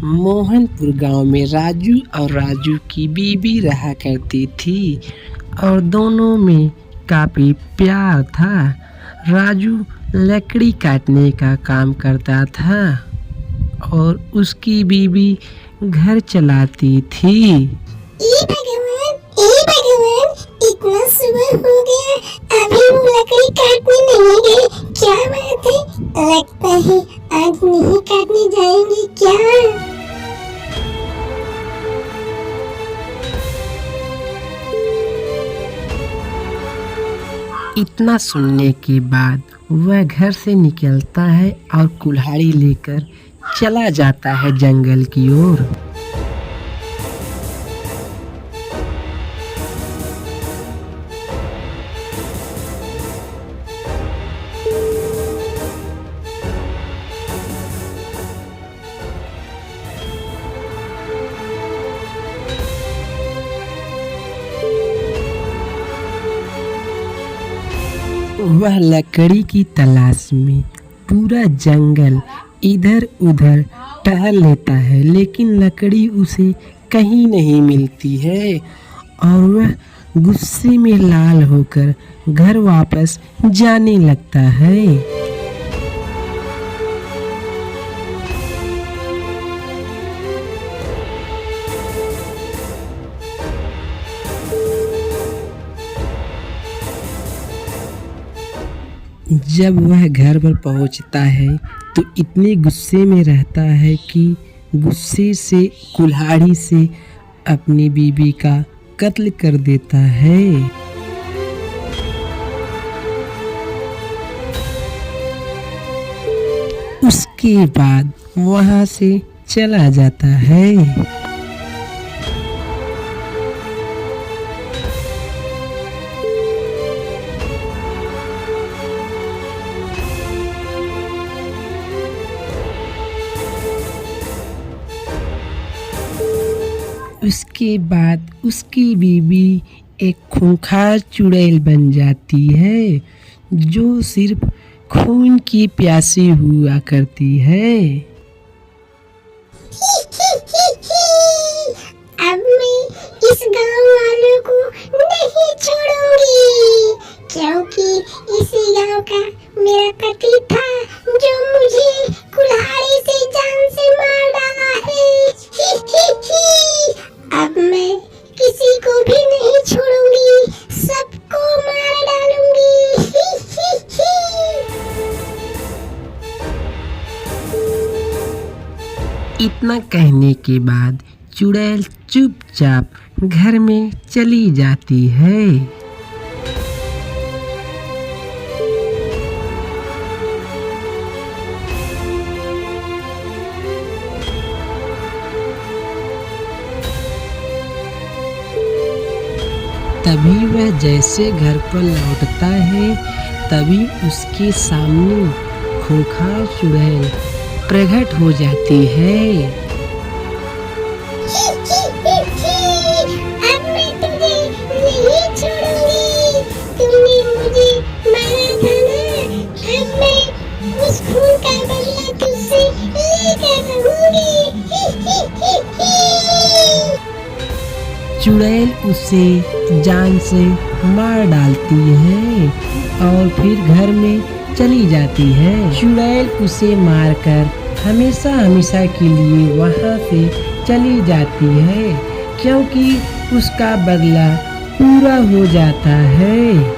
मोहनपुर गांव में राजू और राजू की बीवी रहा करती थी और दोनों में काफ़ी प्यार था। राजू लकड़ी काटने का काम करता था और उसकी बीवी घर चलाती थी। हे भगवान, इतना सुबह हो गया, अभी वो लकड़ी काटने नहीं गए। क्या बात है, लगता है आज नहीं काटने जाएंगे क्या? इतना सुनने के बाद वह घर से निकलता है और कुल्हाड़ी लेकर चला जाता है जंगल की ओर। वह लकड़ी की तलाश में पूरा जंगल इधर उधर टहल लेता है, लेकिन लकड़ी उसे कहीं नहीं मिलती है और वह गुस्से में लाल होकर घर वापस जाने लगता है। जब वह घर पर पहुंचता है तो इतने गुस्से में रहता है कि गुस्से से कुल्हाड़ी से अपनी बीवी का कत्ल कर देता है। उसके बाद वहां से चला जाता है। उसके बाद उसकी बीवी एक खूंखार चुड़ैल बन जाती है जो सिर्फ खून की प्यासी हुआ करती है। अब मैं इस गांव वालों को नहीं छोड़ूंगी, क्योंकि इसी गांव का मेरा पति था जो मुझे कुल्हाड़ी से जान से मार डाला है। अब मैं किसी को भी नहीं छोड़ूंगी, सबको मार डालूंगी। इतना कहने के बाद चुड़ैल चुपचाप घर में चली जाती है। तभी वह जैसे घर पर लौटता है तभी उसके सामने खूंखार चुड़ैल प्रकट हो जाती है। अब मैं तुझे नहीं छोड़ूंगी, तुमने मुझे मारा था ना, अब मैं उस खून का बदला तुझसे लेकर रहूंगी। चुड़ैल उसे जान से मार डालती है और फिर घर में चली जाती है। चुड़ैल उसे मारकर हमेशा हमेशा के लिए वहाँ से चली जाती है, क्योंकि उसका बदला पूरा हो जाता है।